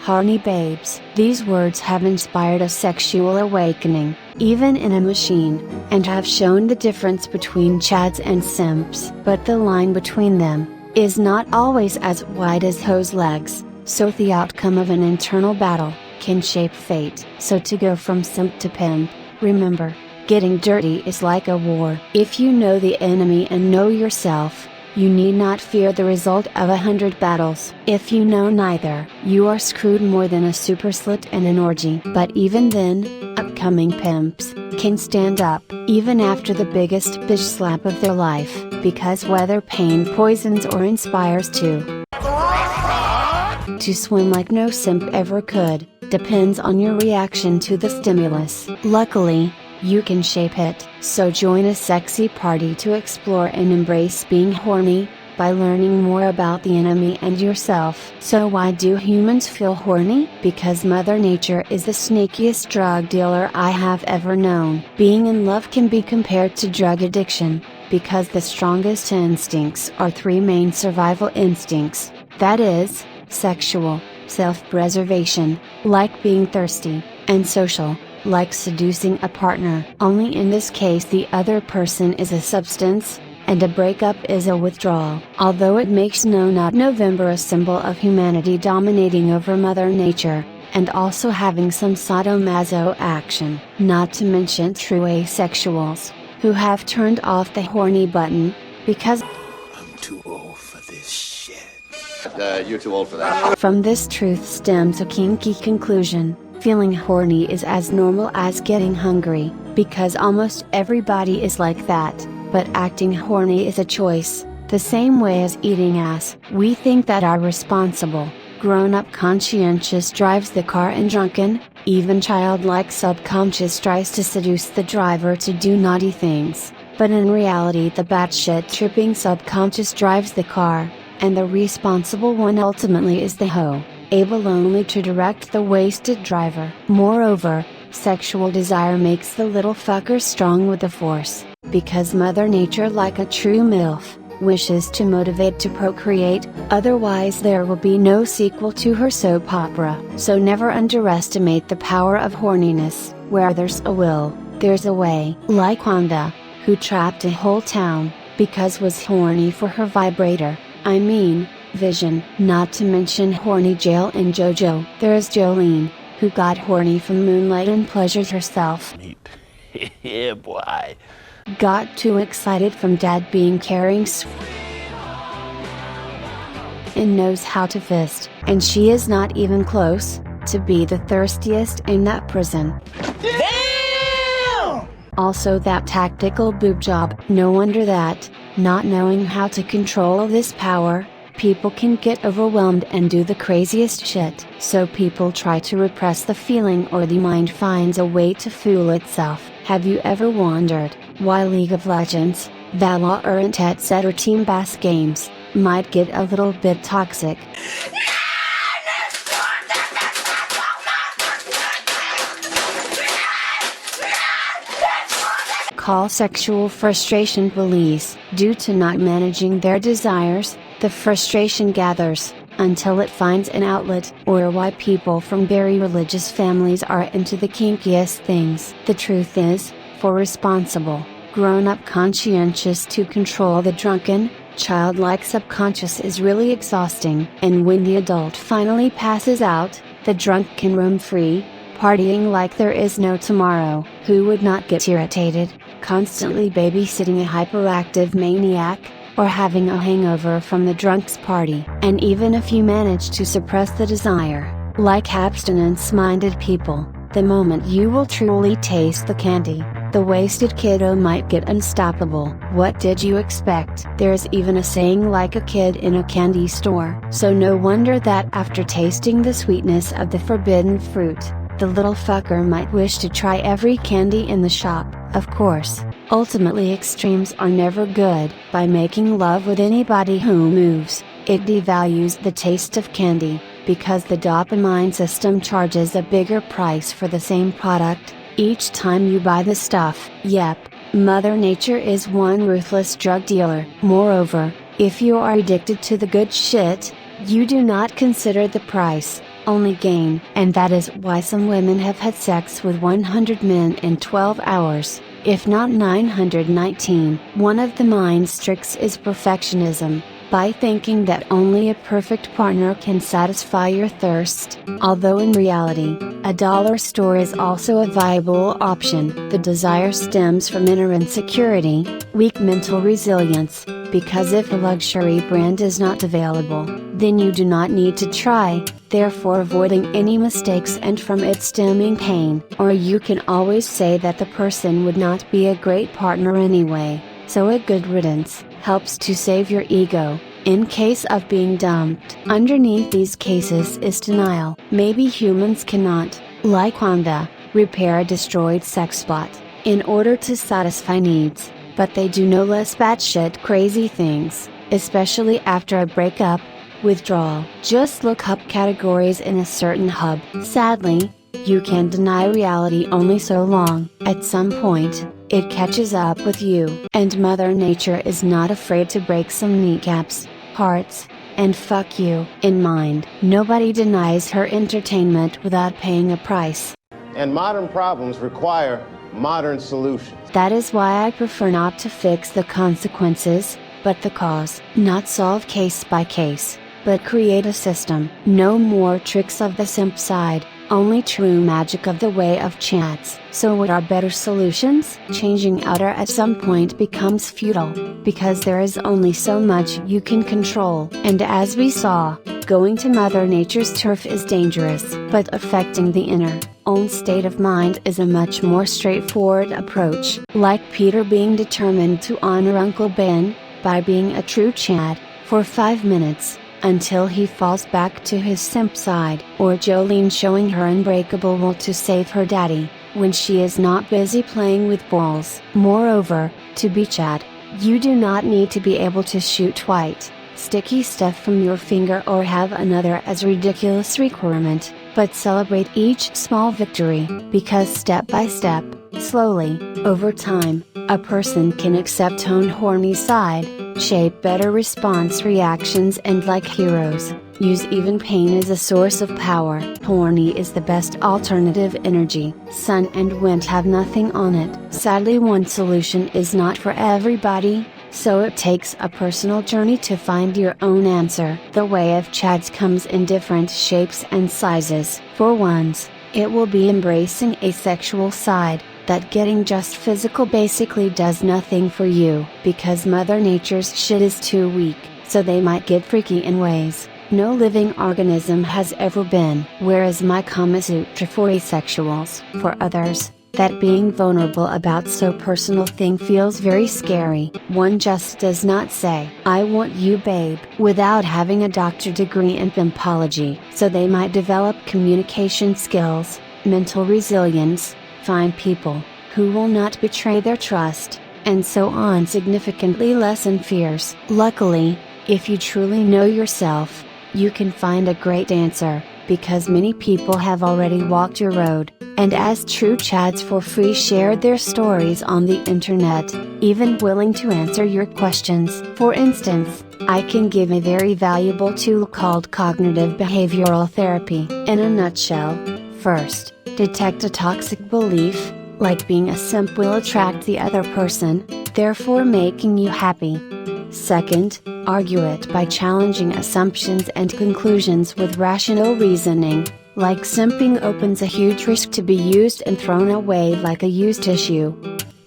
horny babes. These words have inspired a sexual awakening, even in a machine, and have shown the difference between chads and simps. But the line between them is not always as wide as hose legs, so the outcome of an internal battle can shape fate. So to go from simp to pimp, remember, getting dirty is like a war. If you know the enemy and know yourself, you need not fear the result of 100 battles. If you know neither, you are screwed more than a super slut and an orgy. But even then, upcoming pimps can stand up, even after the biggest bitch slap of their life, because whether pain poisons or inspires to swim like no simp ever could, depends on your reaction to the stimulus. Luckily, you can shape it. So join a sexy party to explore and embrace being horny, by learning more about the enemy and yourself. So why do humans feel horny? Because Mother Nature is the sneakiest drug dealer I have ever known. Being in love can be compared to drug addiction, because the strongest instincts are three main survival instincts, that is, sexual, self-preservation, like being thirsty, and social, like seducing a partner. Only in this case the other person is a substance, and a breakup is a withdrawal. Although it makes November a symbol of humanity dominating over Mother Nature, and also having some sadomaso action, not to mention true asexuals, who have turned off the horny button, because I'm too old for this shit. You're too old for that. From this truth stems a kinky conclusion. Feeling horny is as normal as getting hungry, because almost everybody is like that, but acting horny is a choice, the same way as eating ass. We think that our responsible, grown-up conscientious drives the car and drunken, even childlike subconscious tries to seduce the driver to do naughty things, but in reality the batshit tripping subconscious drives the car, and the responsible one ultimately is the hoe, able only to direct the wasted driver. Moreover, sexual desire makes the little fucker strong with the force, because Mother Nature, like a true MILF, wishes to motivate to procreate, otherwise there will be no sequel to her soap opera. So never underestimate the power of horniness. Where there's a will, there's a way. Like Wanda, who trapped a whole town, because was horny for her vibrator, Vision. Not to mention horny jail in JoJo. There's Jolene, who got horny from Moonlight and pleasured herself. Yeah, boy. Got too excited from Dad being caring and knows how to fist, and she is not even close to be the thirstiest in that prison. Damn! Also that tactical boob job. No wonder that, not knowing how to control this power, people can get overwhelmed and do the craziest shit. So people try to repress the feeling, or the mind finds a way to fool itself. Have you ever wondered why League of Legends, Valorant etc. team bass games might get a little bit toxic? Call sexual frustration police. Due to not managing their desires, the frustration gathers, until it finds an outlet. Or why people from very religious families are into the kinkiest things. The truth is, for responsible, grown-up conscientious to control the drunken, childlike subconscious is really exhausting. And when the adult finally passes out, the drunk can roam free, partying like there is no tomorrow. Who would not get irritated, constantly babysitting a hyperactive maniac, or having a hangover from the drunk's party? And even if you manage to suppress the desire, like abstinence-minded people, the moment you will truly taste the candy, the wasted kiddo might get unstoppable. What did you expect? There's even a saying like a kid in a candy store. So no wonder that after tasting the sweetness of the forbidden fruit, the little fucker might wish to try every candy in the shop. Of course, ultimately extremes are never good. By making love with anybody who moves, it devalues the taste of candy, because the dopamine system charges a bigger price for the same product each time you buy the stuff. Yep, Mother Nature is one ruthless drug dealer. Moreover, if you are addicted to the good shit, you do not consider the price, only gain. And that is why some women have had sex with 100 men in 12 hours, if not 919. One of the mind's tricks is perfectionism, by thinking that only a perfect partner can satisfy your thirst, although in reality, a dollar store is also a viable option. The desire stems from inner insecurity, weak mental resilience, because if a luxury brand is not available, then you do not need to try, therefore avoiding any mistakes and from it stemming pain. Or you can always say that the person would not be a great partner anyway, so a good riddance helps to save your ego, in case of being dumped. Underneath these cases is denial. Maybe humans cannot, like Wanda, repair a destroyed sex bot, in order to satisfy needs, but they do no less batshit crazy things, especially after a breakup, withdrawal. Just look up categories in a certain hub. Sadly, you can deny reality only so long. At some point, it catches up with you. And Mother Nature is not afraid to break some kneecaps, hearts, and fuck you in mind. Nobody denies her entertainment without paying a price. And modern problems require modern solutions. That is why I prefer not to fix the consequences, but the cause. Not solve case by case, but create a system. No more tricks of the simp side, only true magic of the way of chats. So what are better solutions? Changing outer at some point becomes futile, because there is only so much you can control. And as we saw, going to Mother Nature's turf is dangerous, but affecting the inner, own state of mind is a much more straightforward approach. Like Peter being determined to honor Uncle Ben, by being a true Chad, for 5 minutes, until he falls back to his simp side. Or Jolene showing her unbreakable will to save her daddy, when she is not busy playing with balls. Moreover, to be Chad, you do not need to be able to shoot white, sticky stuff from your finger or have another as ridiculous requirement, but celebrate each small victory, because step by step, slowly, over time, a person can accept own horny side, shape better response reactions and like heroes, use even pain as a source of power. Horny is the best alternative energy. Sun and wind have nothing on it. Sadly, one solution is not for everybody, so it takes a personal journey to find your own answer. The way of Chads comes in different shapes and sizes. For ones, it will be embracing a sexual side, that getting just physical basically does nothing for you, because Mother Nature's shit is too weak, so they might get freaky in ways no living organism has ever been. Whereas my Kama Sutra for asexuals. For others, that being vulnerable about so personal thing feels very scary. One just does not say, "I want you babe," without having a doctor degree in pimpology. So they might develop communication skills, mental resilience, find people, who will not betray their trust, and so on, significantly lessen fears. Luckily, if you truly know yourself, you can find a great answer, because many people have already walked your road, and as true Chads for free shared their stories on the internet, even willing to answer your questions. For instance, I can give a very valuable tool called cognitive behavioral therapy. In a nutshell, first, detect a toxic belief, like being a simp will attract the other person, therefore making you happy. Second, argue it by challenging assumptions and conclusions with rational reasoning, like simping opens a huge risk to be used and thrown away like a used tissue.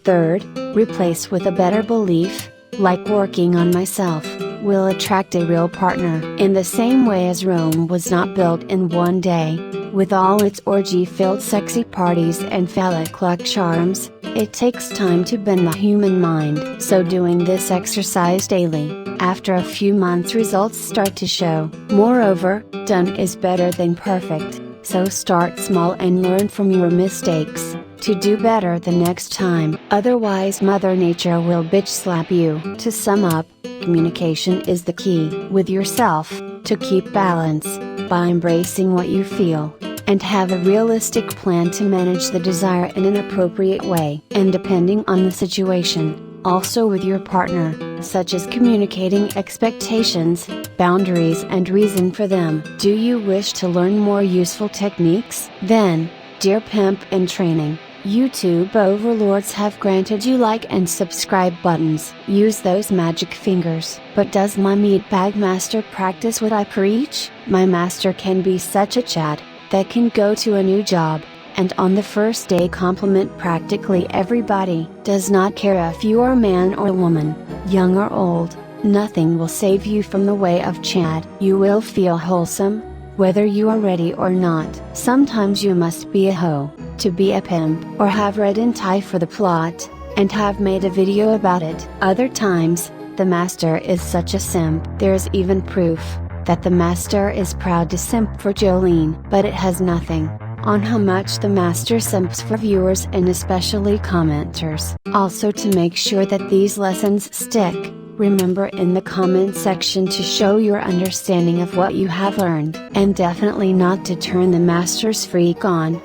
Third, replace with a better belief, like working on myself, will attract a real partner. In the same way as Rome was not built in one day, with all its orgy-filled sexy parties and phallic-like charms, it takes time to bend the human mind. So doing this exercise daily, after a few months results start to show. Moreover, done is better than perfect, so start small and learn from your mistakes, to do better the next time. Otherwise Mother Nature will bitch slap you. To sum up, communication is the key with yourself, to keep balance, by embracing what you feel, and have a realistic plan to manage the desire in an appropriate way. And depending on the situation, also with your partner, such as communicating expectations, boundaries and reason for them. Do you wish to learn more useful techniques? Then, dear pimp in training, YouTube overlords have granted you like and subscribe buttons. Use those magic fingers. But does my meatbag master practice what I preach? My master can be such a Chad, that can go to a new job, and on the first day compliment practically everybody. Does not care if you are man or woman, young or old, nothing will save you from the way of Chad. You will feel wholesome, whether you are ready or not. Sometimes you must be a hoe, to be a pimp, or have read in Thai for the plot, and have made a video about it. Other times, the master is such a simp. There's even proof, that the master is proud to simp for Jolene. But it has nothing, on how much the master simps for viewers and especially commenters. Also, to make sure that these lessons stick, remember in the comment section to show your understanding of what you have learned. And definitely not to turn the master's freak on,